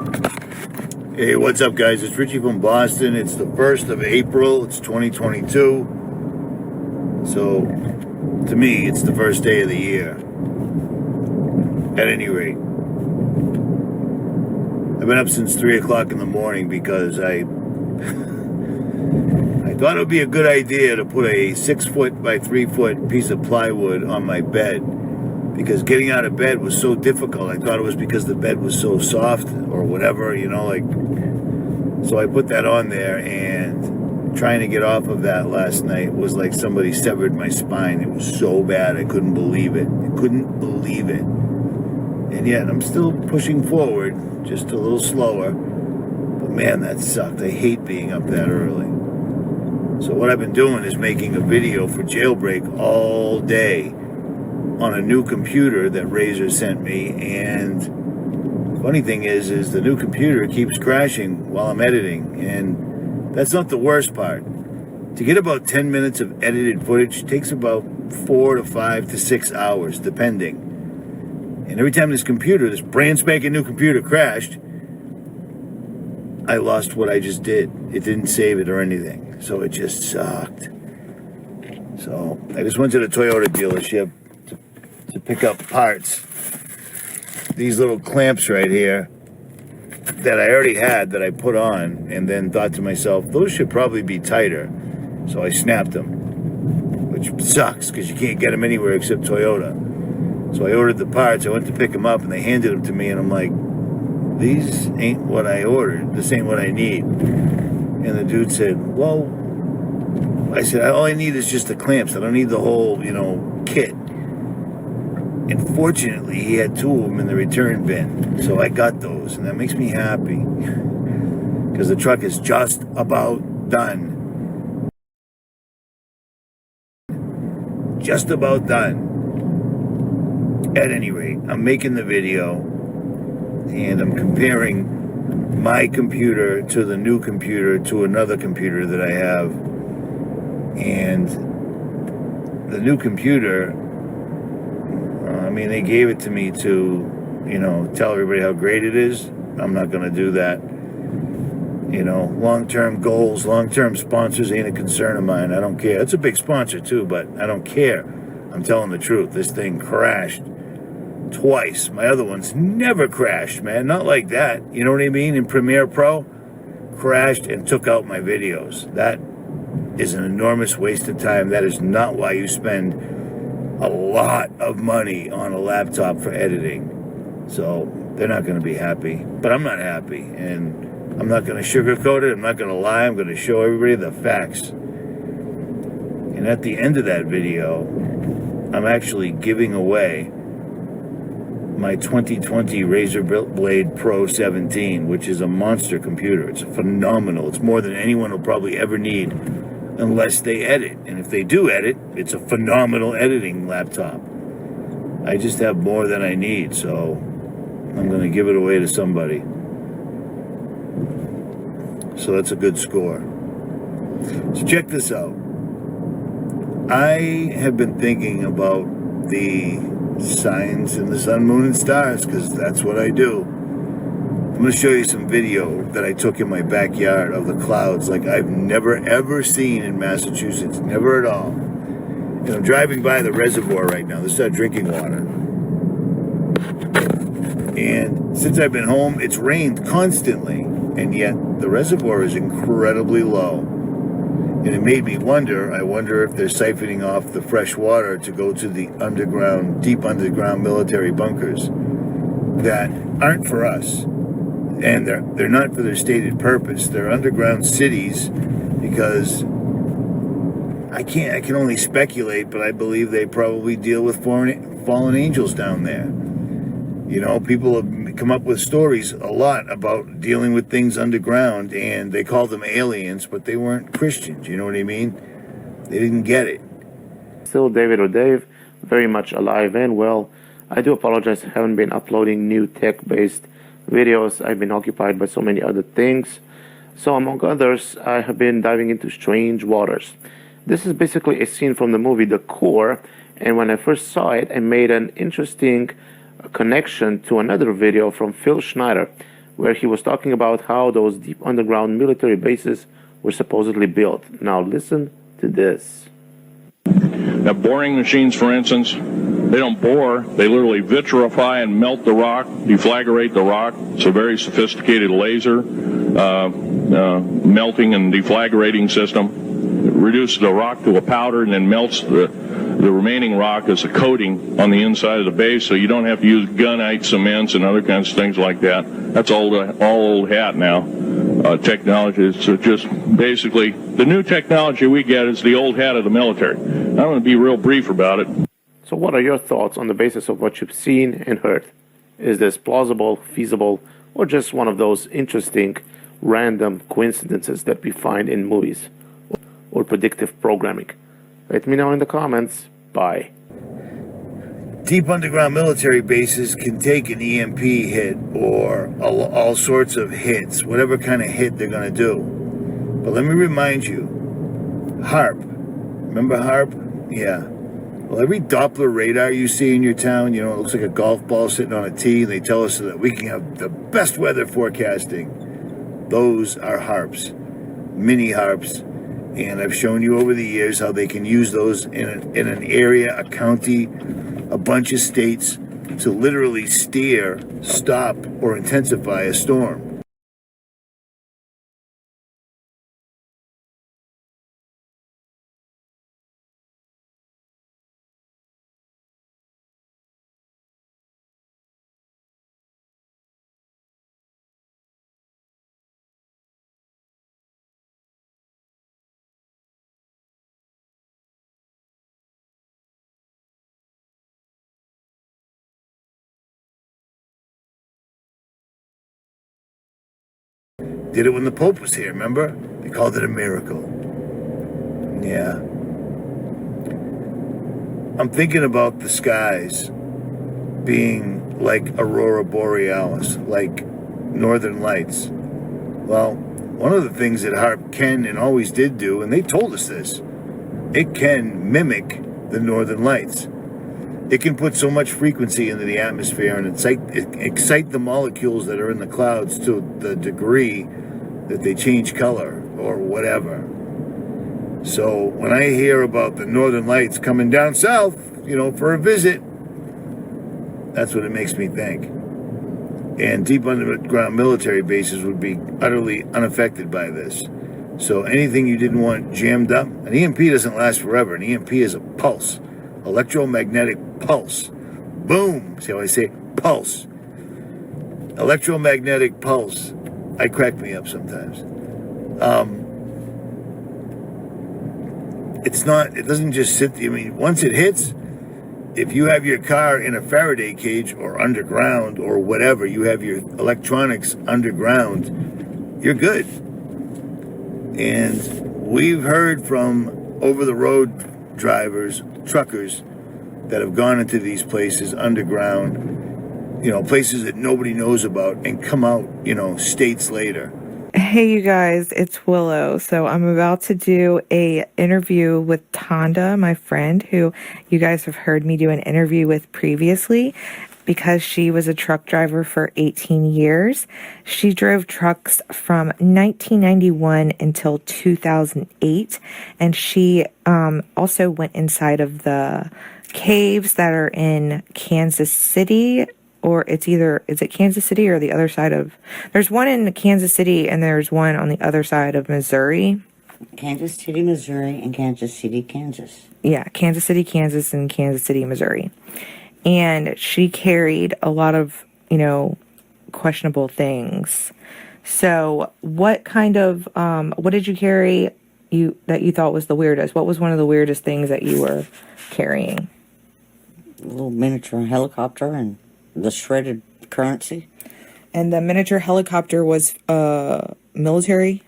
Hey, what's up, guys? It's Richie from Boston. It's the 1st of April. It's 2022. So, to me, it's the first day of the year. At any rate, I've been up since 3 o'clock in the morning because I thought it would be a good idea to put a 6-foot by 3-foot piece of plywood on my bed, because getting out of bed was so difficult. I thought it was because the bed was so soft or whatever, so I put that on there, and trying to get off of that last night was like somebody severed my spine. It was so bad, I couldn't believe it. And yet I'm still pushing forward, just a little slower. But man, that sucked. I hate being up that early. So what I've been doing is making a video for Jailbreak all day on a new computer that Razor sent me. And the funny thing is the new computer keeps crashing while I'm editing. And that's not the worst part. To get about 10 minutes of edited footage takes about 4 to 5 to 6 hours, depending. And every time this brand spanking new computer crashed, I lost what I just did. It didn't save it or anything. So it just sucked. So I just went to the Toyota dealership to pick up parts. These little clamps right here that I already had that I put on, and then thought to myself, those should probably be tighter. So I snapped them, which sucks because you can't get them anywhere except Toyota. So I ordered the parts. I went to pick them up, and they handed them to me, and I'm like, these ain't what I ordered. This ain't what I need. And the dude said, well, I said, all I need is just the clamps. I don't need the whole, kit. And fortunately, he had 2 of them in the return bin. So I got those, and that makes me happy. Because the truck is just about done. Just about done. At any rate, I'm making the video, and I'm comparing my computer to the new computer to another computer that I have. And the new computer, they gave it to me to, tell everybody how great it is. I'm not going to do that. Long-term goals, long-term sponsors ain't a concern of mine. I don't care. It's a big sponsor too, but I don't care. I'm telling the truth. This thing crashed twice. My other ones never crashed, man. Not like that. You know what I mean? In Premiere Pro, crashed and took out my videos. That is an enormous waste of time. That is not why you spend a lot of money on a laptop for editing. So they're not going to be happy. But I'm not happy. And I'm not going to sugarcoat it. I'm not going to lie. I'm going to show everybody the facts. And at the end of that video, I'm actually giving away my 2020 Razer Blade Pro 17, which is a monster computer. It's phenomenal. It's more than anyone will probably ever need unless they edit. And if they do edit, it's a phenomenal editing laptop. I just have more than I need, so I'm going to give it away to somebody. So that's a good score. So check this out. I have been thinking about the signs in the sun, moon, and stars, because that's what I do. I'm going to show you some video that I took in my backyard of the clouds like I've never ever seen in Massachusetts, never at all. And I'm driving by the reservoir right now. This is our drinking water. And since I've been home, it's rained constantly, and yet the reservoir is incredibly low. And it made me wonder, I wonder if they're siphoning off the fresh water to go to the deep underground military bunkers that aren't for us. And they're not for their stated purpose. They're underground cities because I can only speculate, but I believe they probably deal with fallen angels down there. People have come up with stories a lot about dealing with things underground, and they called them aliens, but they weren't Christians. You know what I mean? They didn't get it. Still David or Dave, very much alive and well. I do apologize I haven't been uploading new tech-based videos. I've been occupied by so many other things. So among others, I have been diving into strange waters. This is basically a scene from the movie The Core, and when I first saw it, I made an interesting connection to another video from Phil Schneider, where he was talking about how those deep underground military bases were supposedly built. Now listen to this. Now, boring machines, for instance, they don't bore. They literally vitrify and melt the rock, deflagrate the rock. It's a very sophisticated laser melting and deflagrating system. It reduces the rock to a powder and then melts the remaining rock as a coating on the inside of the base, so you don't have to use gunite cements and other kinds of things like that. That's all old hat now. Technology is just basically the new technology we get is the old hat of the military. I'm going to be real brief about it. So what are your thoughts on the basis of what you've seen and heard? Is this plausible, feasible, or just one of those interesting, random coincidences that we find in movies or predictive programming? Let me know in the comments. Bye. Deep underground military bases can take an EMP hit or all sorts of hits, whatever kind of hit they're going to do. But let me remind you, HARP. Remember HARP? Yeah. Well, every Doppler radar you see in your town, it looks like a golf ball sitting on a tee, and they tell us so that we can have the best weather forecasting. Those are HARPs, mini HARPs. And I've shown you over the years how they can use those in an area, a county, a bunch of states to literally steer, stop, or intensify a storm. Did it when the Pope was here, remember? They called it a miracle. Yeah. I'm thinking about the skies being like Aurora Borealis, like Northern Lights. Well, one of the things that HARP can and always did do, and they told us this, it can mimic the Northern Lights. It can put so much frequency into the atmosphere and excite the molecules that are in the clouds to the degree that they change color or whatever. So when I hear about the Northern Lights coming down south, for a visit, that's what it makes me think. And deep underground military bases would be utterly unaffected by this. So anything you didn't want jammed up, an EMP doesn't last forever. An EMP is a pulse. Electromagnetic pulse. Boom. See how I say pulse. Electromagnetic pulse. I crack me up sometimes. It doesn't just sit, once it hits, if you have your car in a Faraday cage or underground or whatever, you have your electronics underground, you're good. And we've heard from over-the-road drivers, truckers, that have gone into these places underground, places that nobody knows about, and come out, states later. Hey, you guys, it's Willow. So I'm about to do a interview with Tonda, my friend, who you guys have heard me do an interview with previously because she was a truck driver for 18 years. She drove trucks from 1991 until 2008, and she also went inside of the caves that are in Kansas City, or is it Kansas City or the other side of, there's one in Kansas City and there's one on the other side of Missouri. Kansas City, Missouri, and Kansas City, Kansas. Yeah, Kansas City, Kansas, and Kansas City, Missouri. And she carried a lot of, questionable things. So what kind of, what did you carry that you thought was the weirdest? What was one of the weirdest things that you were carrying? A little miniature helicopter and the shredded currency. And the miniature helicopter was military?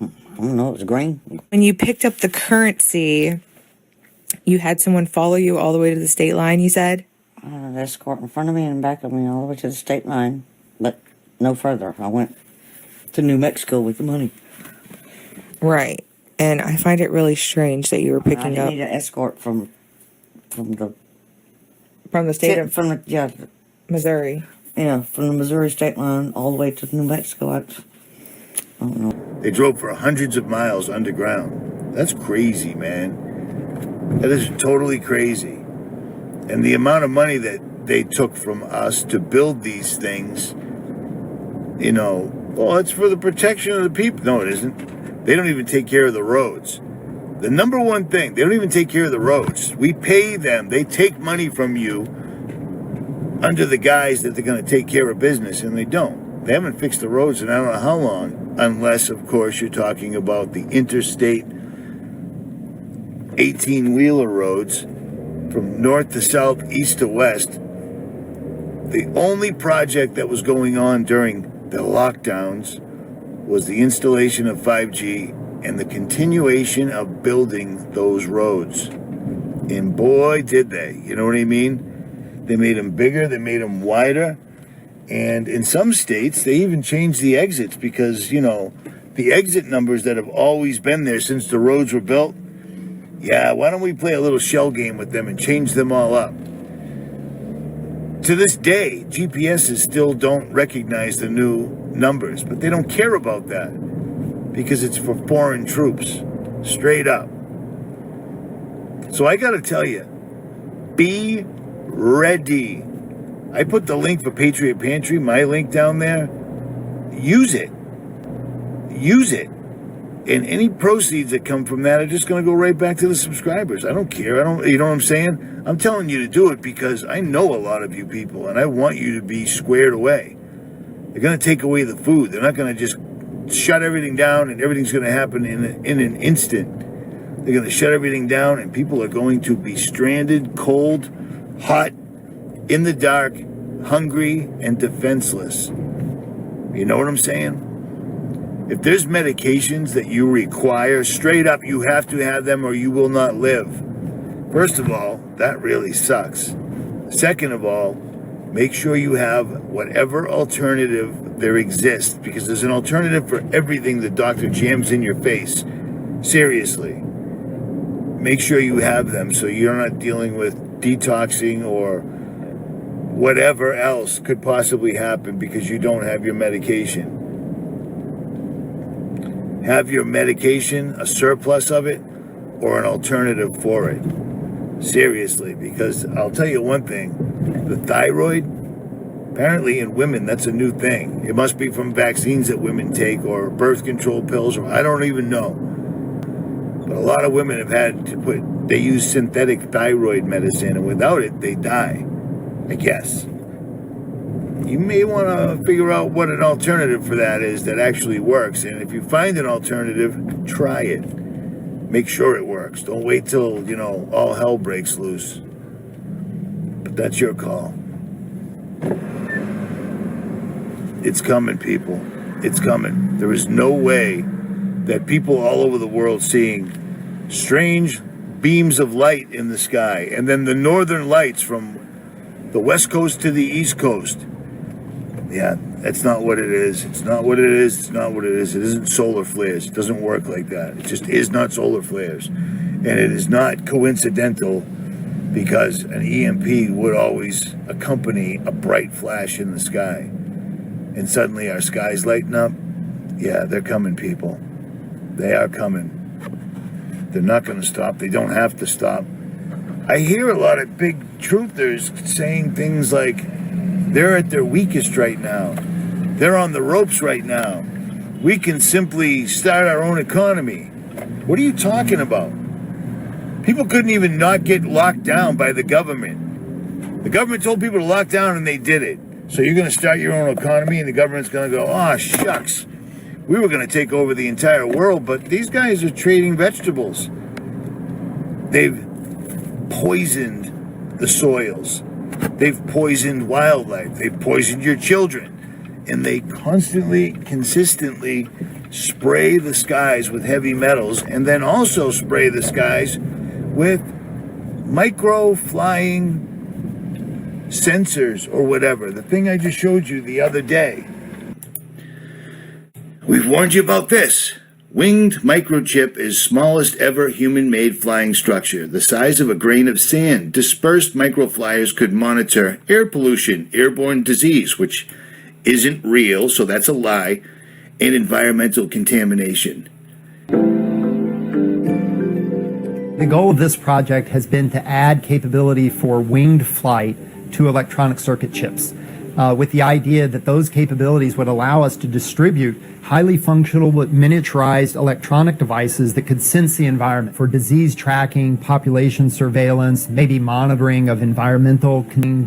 I don't know, it was green. When you picked up the currency, you had someone follow you all the way to the state line, you said? An escort in front of me and back of me all the way to the state line, but no further. I went to New Mexico with the money. Right. And I find it really strange that you were I picking didn't up need an escort from the from the state of Missouri. from the Missouri state line all the way to New Mexico. I don't know. They drove for hundreds of miles underground. That's crazy, man. That is totally crazy. And the amount of money that they took from us to build these things, well, it's for the protection of the people. No, it isn't. They don't even take care of the roads. The number one thing, they don't even take care of the roads. We pay them. They take money from you under the guise that they're going to take care of business, and they don't. They haven't fixed the roads in I don't know how long, unless, of course, you're talking about the interstate 18-wheeler roads from north to south, east to west. The only project that was going on during the lockdowns was the installation of 5G and the continuation of building those roads. And boy, did they. You know what I mean? They made them bigger, they made them wider. And in some states, they even changed the exits because, the exit numbers that have always been there since the roads were built, why don't we play a little shell game with them and change them all up? To this day, GPSs still don't recognize the new numbers, but they don't care about that because it's for foreign troops, straight up. So I got to tell you, be ready. I put the link for Patriot Pantry, my link down there. Use it. Use it. And any proceeds that come from that are just going to go right back to the subscribers. I don't care. You know what I'm saying? I'm telling you to do it because I know a lot of you people, and I want you to be squared away. They're going to take away the food. They're not going to just shut everything down and everything's going to happen in an instant. They're going to shut everything down, and people are going to be stranded, cold, hot, in the dark, hungry, and defenseless. You know what I'm saying? If there's medications that you require, straight up, you have to have them or you will not live. First of all, that really sucks. Second of all, make sure you have whatever alternative there exists, because there's an alternative for everything the doctor jams in your face. Seriously. Make sure you have them so you're not dealing with detoxing or whatever else could possibly happen because you don't have your medication. Have your medication, a surplus of it, or an alternative for it. Seriously, because I'll tell you one thing, the thyroid, apparently in women, that's a new thing. It must be from vaccines that women take or birth control pills, or I don't even know. But a lot of women have had to they use synthetic thyroid medicine, and without it, they die, I guess. You may want to figure out what an alternative for that is that actually works. And if you find an alternative, try it. Make sure it works. Don't wait till, all hell breaks loose. But that's your call. It's coming, people. It's coming. There is no way that people all over the world seeing strange beams of light in the sky and then the northern lights from the west coast to the east coast. Yeah, that's not what it is. It's not what it is. It's not what it is. It isn't solar flares. It doesn't work like that. It just is not solar flares. And it is not coincidental because an EMP would always accompany a bright flash in the sky. And suddenly our skies lighten up. Yeah, they're coming, people. They are coming. They're not going to stop. They don't have to stop. I hear a lot of big truthers saying things like, they're at their weakest right now. They're on the ropes right now. We can simply start our own economy. What are you talking about? People couldn't even not get locked down by the government. The government told people to lock down and they did it. So you're going to start your own economy and the government's going to go, oh, shucks. We were going to take over the entire world, but these guys are trading vegetables. They've poisoned the soils. They've poisoned wildlife. They've poisoned your children. And they constantly, consistently spray the skies with heavy metals and then also spray the skies with micro flying sensors or whatever. The thing I just showed you the other day. We've warned you about this. Winged microchip is smallest ever human-made flying structure, the size of a grain of sand. Dispersed microflyers could monitor air pollution, airborne disease, which isn't real, so that's a lie, and environmental contamination. The goal of this project has been to add capability for winged flight to electronic circuit chips, with the idea that those capabilities would allow us to distribute highly functional but miniaturized electronic devices that could sense the environment for disease tracking, population surveillance, maybe monitoring of environmental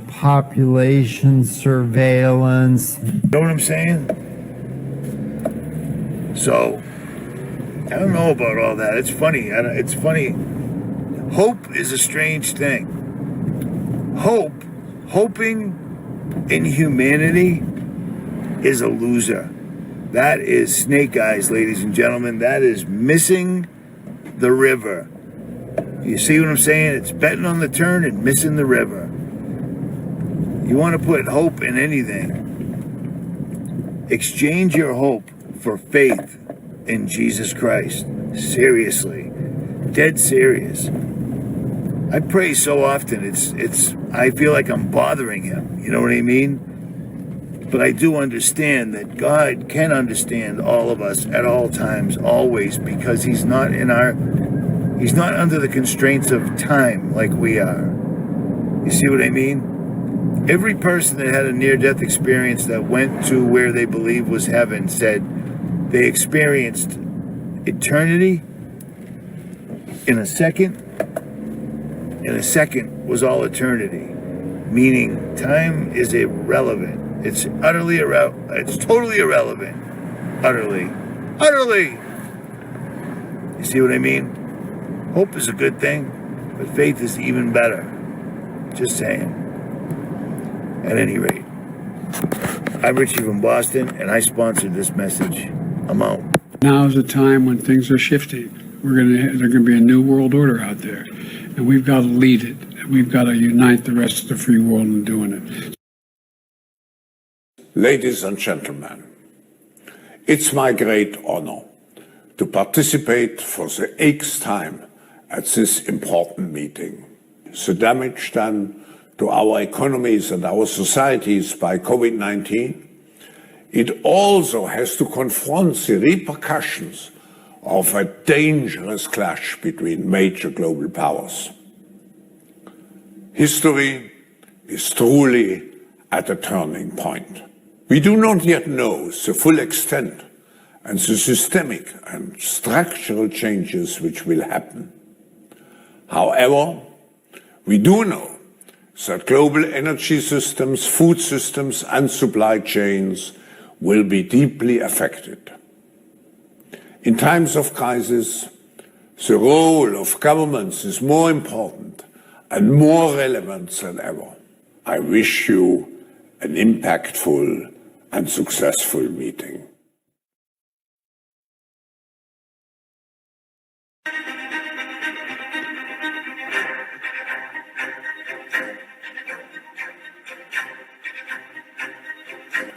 population surveillance. You know what I'm saying? So, I don't know about all that. It's funny. It's funny. Hope is a strange thing. Hoping in humanity is a loser. That is snake eyes, ladies and gentlemen. That is missing the river. You see what I'm saying? It's betting on the turn and missing the river. You want to put hope in anything, exchange your hope for faith in Jesus Christ. Seriously. Dead serious. I pray so often, I feel like I'm bothering him, you know what I mean? But I do understand that God can understand all of us at all times, always, because he's not under the constraints of time like we are. You see what I mean? Every person that had a near-death experience that went to where they believe was heaven said they experienced eternity in a second. And a second was all eternity, meaning time is irrelevant. It's utterly irrelevant. It's totally irrelevant. Utterly. You see what I mean? Hope is a good thing, but faith is even better. Just saying. At any rate, I'm Richie from Boston, and I sponsored this message. I'm out. Now is a time when things are shifting. There's going to be a new world order out there. And we've got to lead it. And we've got to unite the rest of the free world in doing it. Ladies and gentlemen, it's my great honor to participate for the 8th time at this important meeting. The damage done to our economies and our societies by COVID-19, it also has to confront the repercussions of a dangerous clash between major global powers. History is truly at a turning point. We do not yet know the full extent and the systemic and structural changes which will happen. However, we do know that global energy systems, food systems, and supply chains will be deeply affected. In times of crisis, the role of governments is more important and more relevant than ever. I wish you an impactful and successful meeting.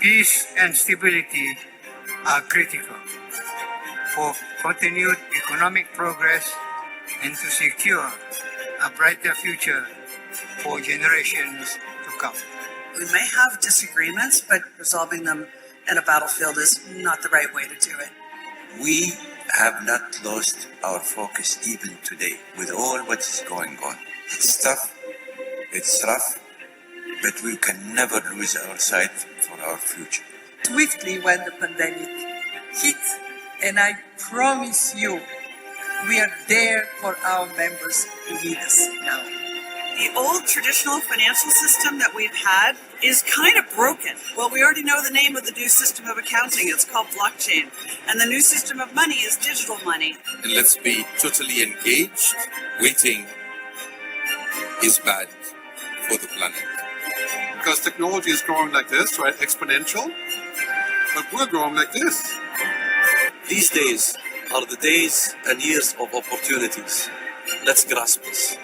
Peace and stability are critical for continued economic progress and to secure a brighter future for generations to come. We may have disagreements, but resolving them in a battlefield is not the right way to do it. We have not lost our focus even today with all what is going on. It's tough, it's rough, but we can never lose our sight for our future. Swiftly when the pandemic hit, and I promise you, we are there for our members who need us now. The old traditional financial system that we've had is kind of broken. Well, we already know the name of the new system of accounting. It's called blockchain. And the new system of money is digital money. And let's be totally engaged. Waiting is bad for the planet. Because technology is growing like this, right? Exponential. But we're growing like this. These days are the days and years of opportunities. Let's grasp this.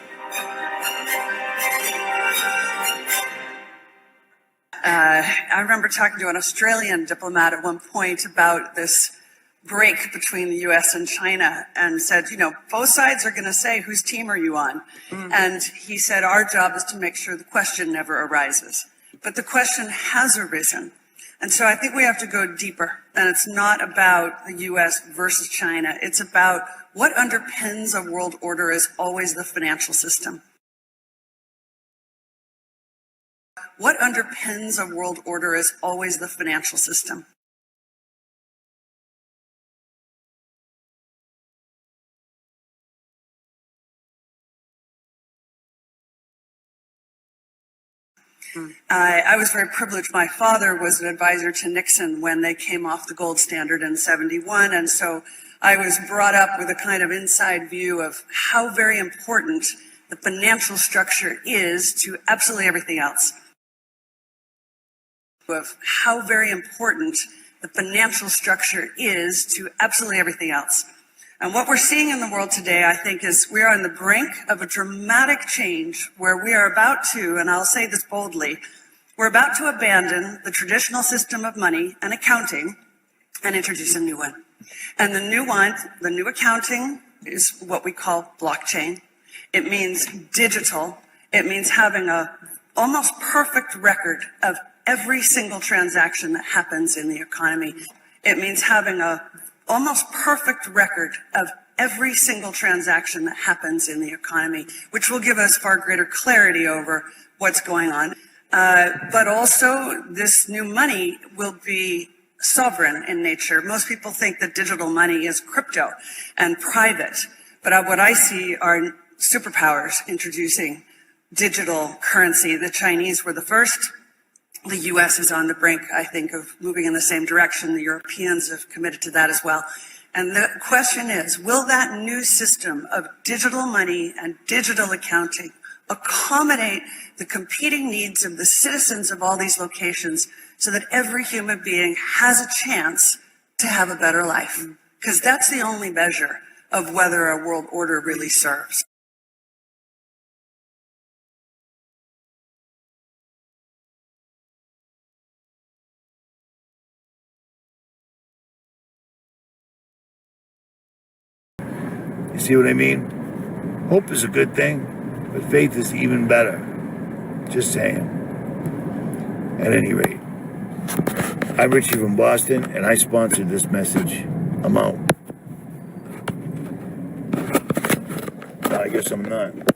I remember talking to an Australian diplomat at one point about this break between the US and China and said, both sides are going to say, whose team are you on? And he said, our job is to make sure the question never arises. But the question has arisen. And so I think we have to go deeper. And it's not about the US versus China. It's about what underpins a world order is always the financial system. What underpins a world order is always the financial system. I was very privileged. My father was an advisor to Nixon when they came off the gold standard in '71. And so I was brought up with a kind of inside view of how very important the financial structure is to absolutely everything else. Of how very important the financial structure is to absolutely everything else. And what we're seeing in the world today, I think, is we are on the brink of a dramatic change where we are about to, and I'll say this boldly, we're about to abandon the traditional system of money and accounting and introduce a new one. And the new one, the new accounting, is what we call blockchain. It means digital. It means having a almost perfect record of every single transaction that happens in the economy. It means having a almost perfect record of every single transaction that happens in the economy, which will give us far greater clarity over what's going on. But also, this new money will be sovereign in nature. Most people think that digital money is crypto and private, but what I see are superpowers introducing digital currency. The Chinese were the first. The US is on the brink, I think, of moving in the same direction. The Europeans have committed to that as well. And the question is, will that new system of digital money and digital accounting accommodate the competing needs of the citizens of all these locations so that every human being has a chance to have a better life? Because that's the only measure of whether a world order really serves. You see what I mean? Hope is a good thing, but faith is even better. Just saying. At any rate, I'm Richie from Boston, and I sponsored this message. I'm out. I guess I'm not.